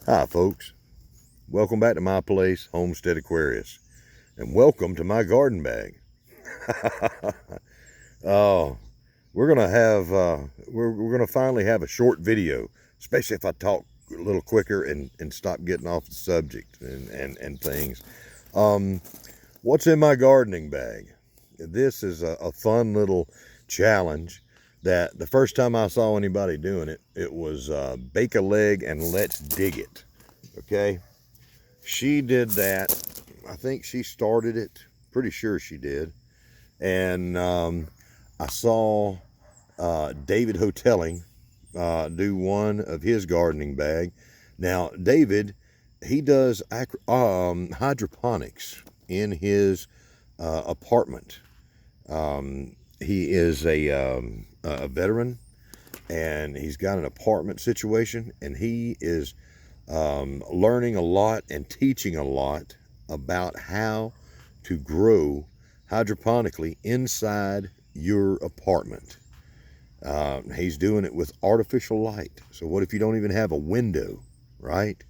Hi folks, welcome back to my place, Homestead Aquarius, and welcome to my garden bag. Oh, we're gonna finally have a short video, especially if I talk a little quicker and stop getting off the subject and things. What's in my gardening bag? This is a fun little challenge that the first time I saw anybody doing it, it was bake a leg and let's dig it. Okay, she did that. I think she started it. Pretty sure she did. And I saw David Hotelling do one of his gardening bag. Now, David, he does hydroponics in his apartment. He is a veteran, and he's got an apartment situation, and he is learning a lot and teaching a lot about how to grow hydroponically inside your apartment. He's doing it with artificial light. So what if you don't even have a window, right?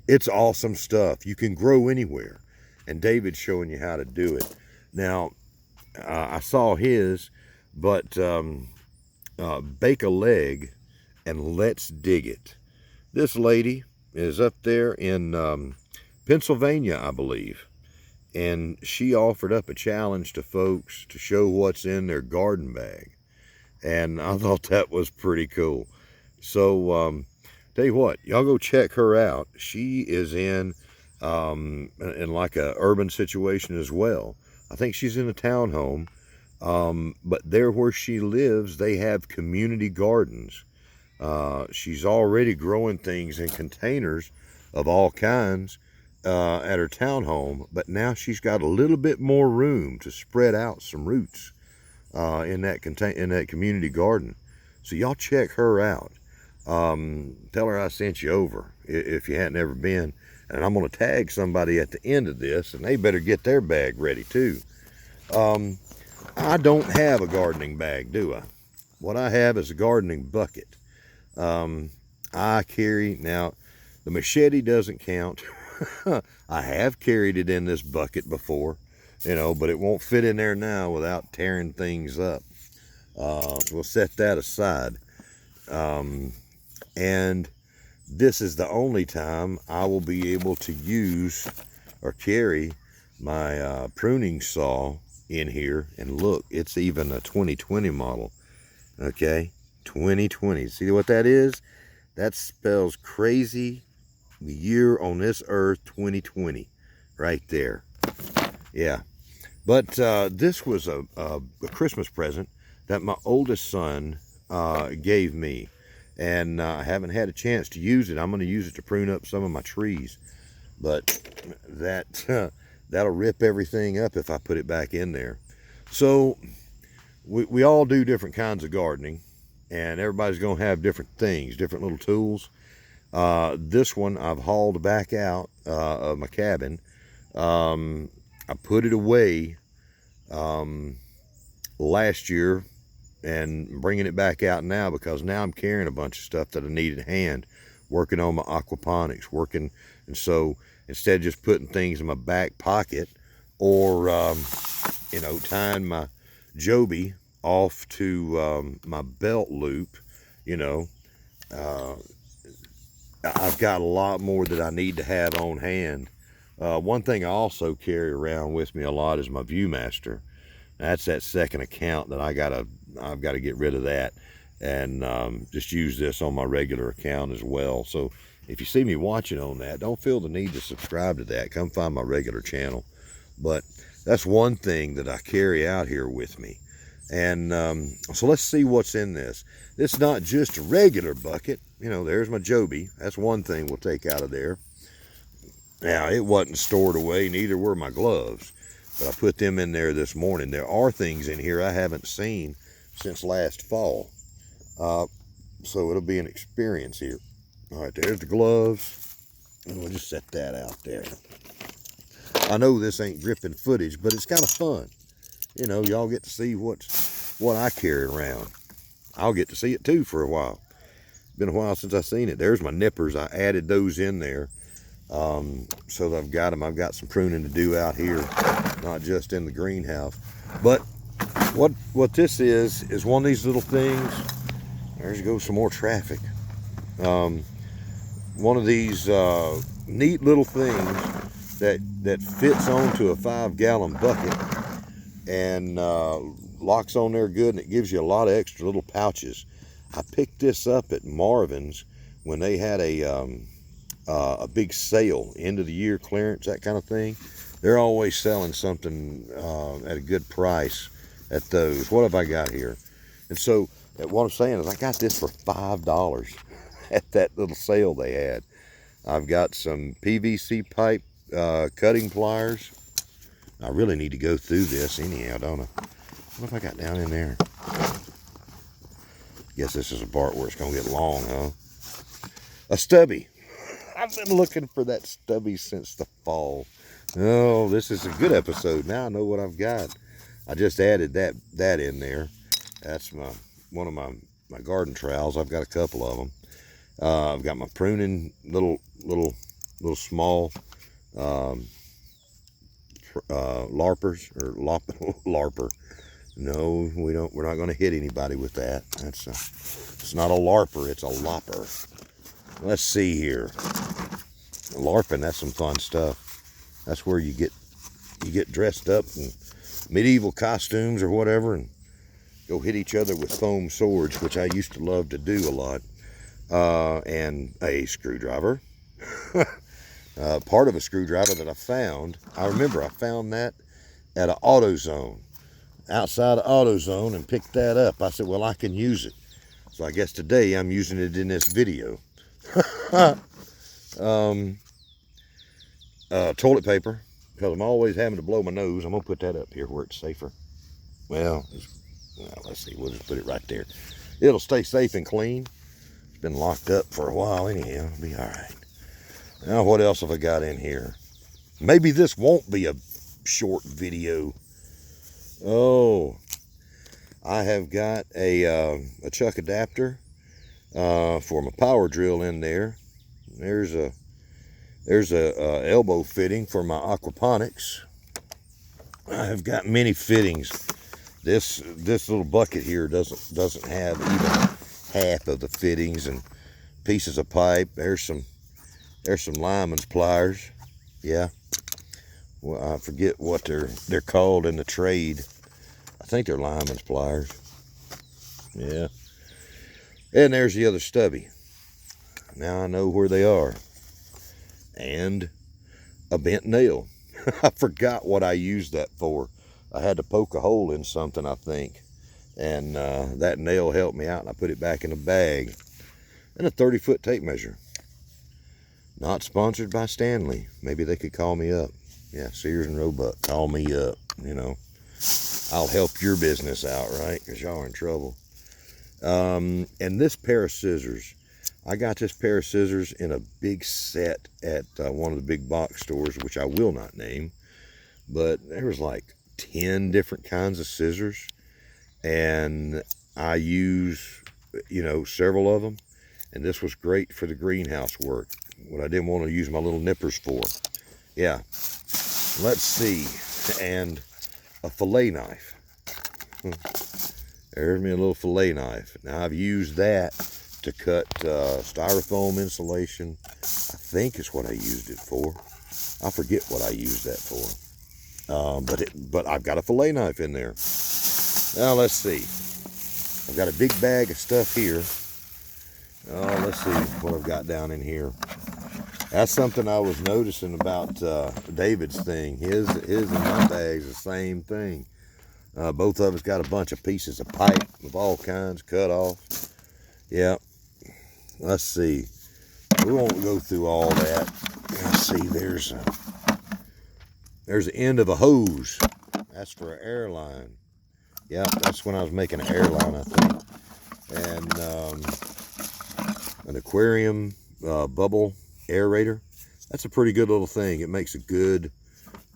It's awesome stuff. You can grow anywhere. And David's showing you how to do it. Now, I saw his, but bake a leg and let's dig it. This lady is up there in Pennsylvania, I believe. And she offered up a challenge to folks to show what's in their garden bag. And I thought that was pretty cool. So, tell you what, y'all go check her out. She is in like a urban situation as well. I think she's in a townhome. But there where she lives, they have community gardens. She's already growing things in containers of all kinds at her townhome, but now she's got a little bit more room to spread out some roots in that community garden. So y'all check her out. Tell her I sent you over if you hadn't ever been, and I'm going to tag somebody at the end of this, and they better get their bag ready too. I don't have a gardening bag, do I? What I have is a gardening bucket. I carry, now the machete doesn't count. I have carried it in this bucket before, but it won't fit in there now without tearing things up. We'll set that aside. And this is the only time I will be able to use or carry my pruning saw in here. And look, it's even a 2020 model. Okay, 2020. See what that is? That spells crazy the year on this earth, 2020, right there. Yeah, but this was a Christmas present that my oldest son gave me, and I haven't had a chance to use it. I'm going to use it to prune up some of my trees, but that'll rip everything up if I put it back in there. So we all do different kinds of gardening, and everybody's going to have different things, different little tools. This one I've hauled back out of my cabin. I put it away last year and bringing it back out now because now I'm carrying a bunch of stuff that I need at hand, working on my aquaponics, and so instead of just putting things in my back pocket or tying my Joby off to my belt loop, I've got a lot more that I need to have on hand. One thing I also carry around with me a lot is my Viewmaster. That's that second account that I've got to get rid of that and just use this on my regular account as well. So if you see me watching on that, don't feel the need to subscribe to that. Come find my regular channel. But that's one thing that I carry out here with me. And so let's see what's in this. It's not just a regular bucket. There's my Joby. That's one thing we'll take out of there. Now, it wasn't stored away, neither were my gloves. But I put them in there this morning. There are things in here I haven't seen since last fall. So it'll be an experience here. All right, there's the gloves. And we'll just set that out there. I know this ain't gripping footage, but it's kind of fun. Y'all get to see what I carry around. I'll get to see it too for a while. been a while since I've seen it. There's my nippers. I added those in there. So that I've got them. I've got some pruning to do out here, not just in the greenhouse. But what this is one of these little things. There's goes some more traffic. One of these neat little things that fits onto a 5-gallon bucket and locks on there good, and it gives you a lot of extra little pouches. I picked this up at Marvin's when they had a big sale, end of the year clearance, that kind of thing. They're always selling something at a good price at those. What have I got here? And so what I'm saying is I got this for $5 at that little sale they had. I've got some PVC pipe cutting pliers. I really need to go through this anyhow, don't I? What have I got down in there? Guess this is a part where it's going to get long, huh? A stubby. I've been looking for that stubby since the fall. Oh, this is a good episode. Now I know what I've got. I just added that in there. That's one of my garden trowels. I've got a couple of them. I've got my pruning little small larpers or larper. No, we're not going to hit anybody with that. It's not a larper. It's a lopper. Let's see here. LARPing, that's some fun stuff. That's where you get dressed up in medieval costumes or whatever and go hit each other with foam swords, which I used to love to do a lot. And a screwdriver. Part of a screwdriver that I found. I remember I found that at an AutoZone. Outside of AutoZone, and picked that up. I said, well, I can use it. So I guess today I'm using it in this video. Toilet paper, because I'm always having to blow my nose. I'm going to put that up here where it's safer. Well, let's see. We'll just put it right there. It'll stay safe and clean. It's been locked up for a while anyhow. It'll be all right. Now, what else have I got in here? Maybe this won't be a short video. Oh, I have got a chuck adapter for my power drill in there. There's a elbow fitting for my aquaponics. I have got many fittings. This little bucket here doesn't have even half of the fittings and pieces of pipe. There's some lineman's pliers. Yeah. Well, I forget what they're called in the trade. I think they're lineman's pliers. Yeah. And there's the other stubby. Now I know where they are. And a bent nail. I forgot what I used that for. I had to poke a hole in something, I think. And that nail helped me out, and I put it back in the bag. And a 30-foot tape measure. Not sponsored by Stanley. Maybe they could call me up. Yeah, Sears and Roebuck, call me up, you know. I'll help your business out, right? Because y'all are in trouble. And this pair of scissors. I got this pair of scissors in a big set at one of the big box stores, which I will not name. But there was like 10 different kinds of scissors. And I use, several of them. And this was great for the greenhouse work. What I didn't want to use my little nippers for. Yeah. Let's see. And a fillet knife. There's me a little fillet knife. Now I've used that to cut styrofoam insulation. I think is what I used it for. I forget what I used that for. But I've got a fillet knife in there. Now let's see. I've got a big bag of stuff here. Let's see what I've got down in here. That's something I was noticing about David's thing. His and my bag's the same thing. Both of us got a bunch of pieces of pipe of all kinds cut off. Yep. Let's see. We won't go through all that. Let's see. There's the end of a hose. That's for an airline. Yeah, that's when I was making an airline, I think. And an aquarium bubble aerator. That's a pretty good little thing. It makes a good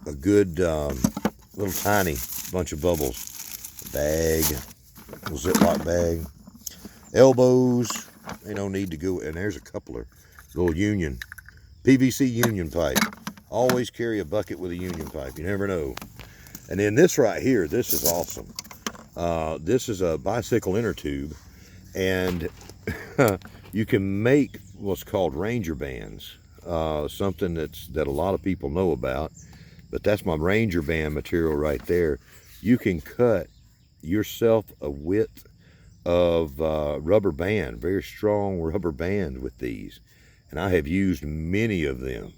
little tiny bunch of bubbles. A bag, a little Ziploc bag. Elbows. Ain't no need to go. And there's a couple of little PVC union pipe. Always carry a bucket with a union pipe. You never know. And then this right here, this is awesome. This is a bicycle inner tube, and you can make what's called Ranger bands. Something that a lot of people know about, but that's my Ranger band material right there. You can cut yourself a width of rubber band, very strong rubber band with these, and I have used many of them.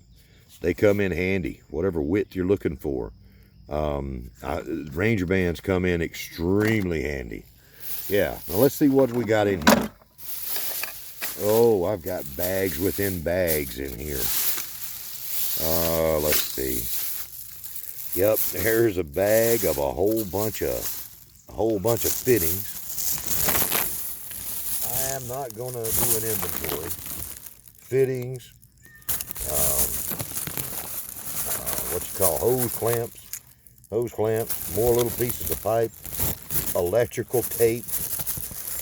They come in handy, whatever width you're looking for. Ranger bands come in extremely handy. Yeah, now let's see what we got in here. Oh, I've got bags within bags in here. Let's see. Yep, there's a bag of a whole bunch of fittings. I am not gonna do an inventory. Fittings, what you call hose clamps, more little pieces of pipe, electrical tape,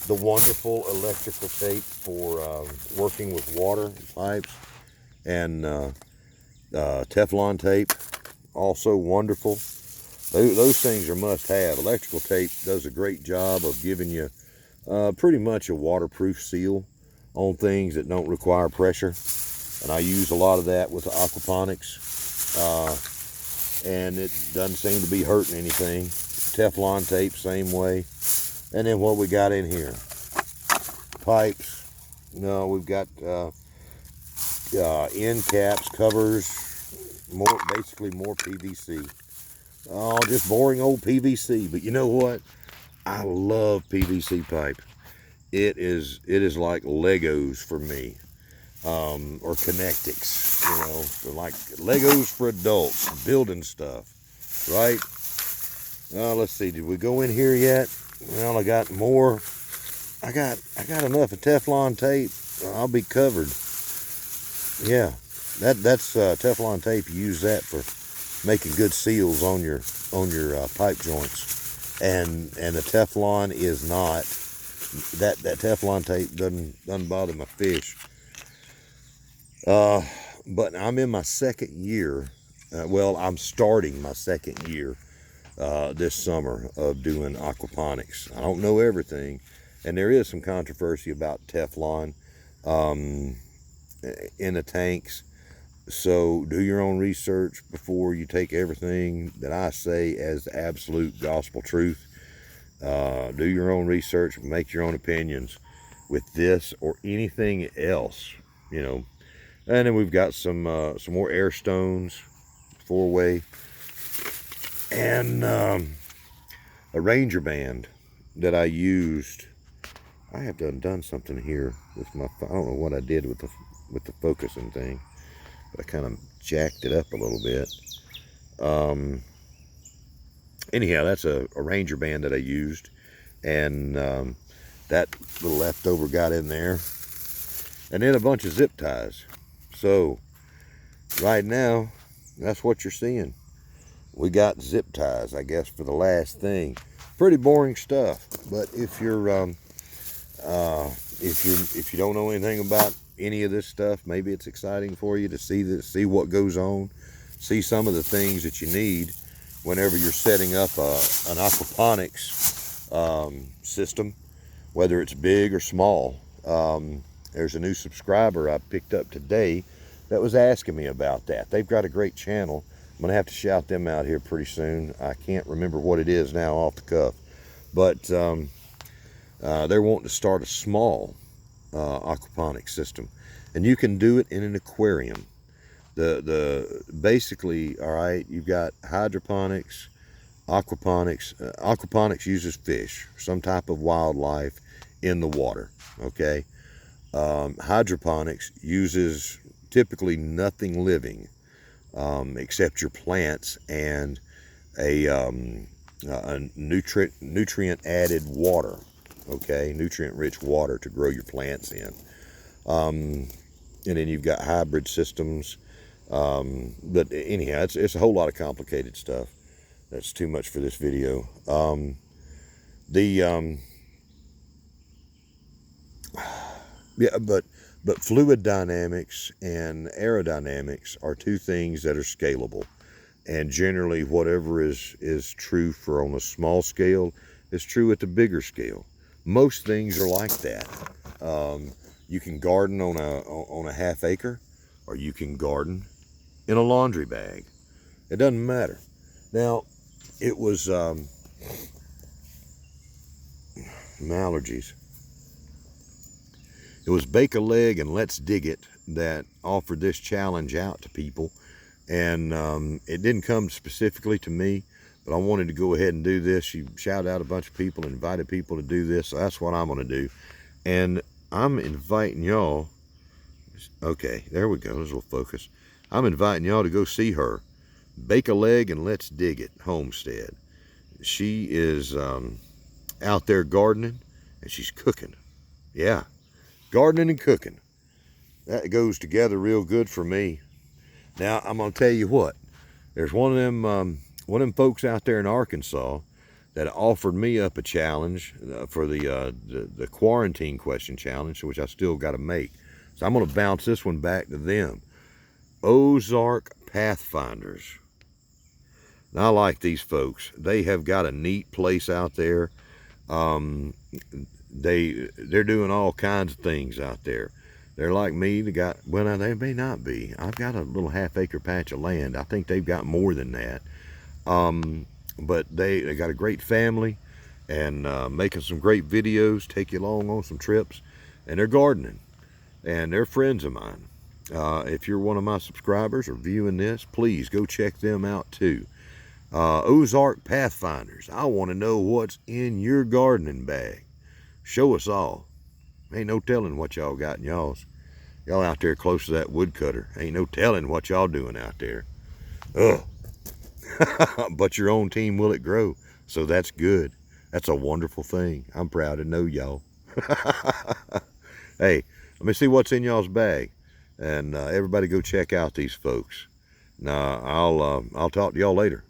the wonderful electrical tape for working with water pipes, and Teflon tape, also wonderful. Those things are must-have. Electrical tape does a great job of giving you pretty much a waterproof seal on things that don't require pressure, and I use a lot of that with the aquaponics, and it doesn't seem to be hurting anything. Teflon tape, same way. And then what we got in here? Pipes. No, we've got end caps, covers, basically more PVC. Oh, just boring old PVC. But you know what? I love PVC pipe. It is like Legos for me, or Connectics. You know, like Legos for adults, building stuff, right? Let's see. Did we go in here yet? Well, I got more. I got enough of Teflon tape. I'll be covered. Yeah, that's Teflon tape. You use that for making good seals on your pipe joints, and the Teflon is not that Teflon tape doesn't bother my fish. But I'm in my second year. Well, I'm starting my second year this summer of doing aquaponics. I don't know everything, and there is some controversy about Teflon in the tanks. So do your own research before you take everything that I say as the absolute gospel truth. Do your own research, make your own opinions with this or anything else, you know. And then we've got some more air stones, 4-way, and a Ranger band that I used. I have done something here with my. I don't know what I did with the focusing thing, but I kind of jacked it up a little bit. Anyhow, that's a Ranger band that I used, and that little leftover got in there, and then a bunch of zip ties. So right now, that's what you're seeing. We got zip ties, I guess, for the last thing. Pretty boring stuff, but if you don't know anything about any of this stuff, maybe it's exciting for you to see what goes on, see some of the things that you need whenever you're setting up an aquaponics system, whether it's big or small. There's a new subscriber I picked up today that was asking me about that. They've got a great channel. I'm gonna have to shout them out here pretty soon. I can't remember what it is now off the cuff, but they're wanting to start a small aquaponics system, and you can do it in an aquarium. Basically, all right, you've got hydroponics, aquaponics. Aquaponics uses fish, some type of wildlife in the water. Okay. Hydroponics uses typically nothing living except your plants and a nutrient added water. Okay, nutrient rich water to grow your plants in. And then you've got hybrid systems. But anyhow, it's a whole lot of complicated stuff. That's too much for this video. Yeah, but fluid dynamics and aerodynamics are two things that are scalable. And generally, whatever is true for on a small scale is true at the bigger scale. Most things are like that. You can garden on a half acre, or you can garden in a laundry bag. It doesn't matter. Now, it was my allergies. It was Bake a Leg and Let's Dig It that offered this challenge out to people. And it didn't come specifically to me, but I wanted to go ahead and do this. She shouted out a bunch of people, invited people to do this, so that's what I'm going to do. And I'm inviting y'all. Okay, there we go. There's a little focus. I'm inviting y'all to go see her. Bake a Leg and Let's Dig It, Homestead. She is out there gardening, and she's cooking. Yeah, gardening and cooking. That goes together real good for me. Now, I'm going to tell you what. There's one of them folks out there in Arkansas that offered me up a challenge for the quarantine question challenge, which I still got to make. So I'm going to bounce this one back to them. Ozark Pathfinders. Now, I like these folks. They have got a neat place out there. They're doing all kinds of things out there. They're like me. Well, they may not be. I've got a little half-acre patch of land. I think they've got more than that. But they got a great family and making some great videos, take you along on some trips. And they're gardening. And they're friends of mine. If you're one of my subscribers or viewing this, please go check them out too. Ozark Pathfinders. I want to know what's in your gardening bag. Show us all. Ain't no telling what y'all got in y'all's. Y'all out there close to that woodcutter. Ain't no telling what y'all doing out there. Ugh. But your own team will it grow. So that's good. That's a wonderful thing. I'm proud to know y'all. Hey, let me see what's in y'all's bag. And everybody go check out these folks. Now, I'll talk to y'all later.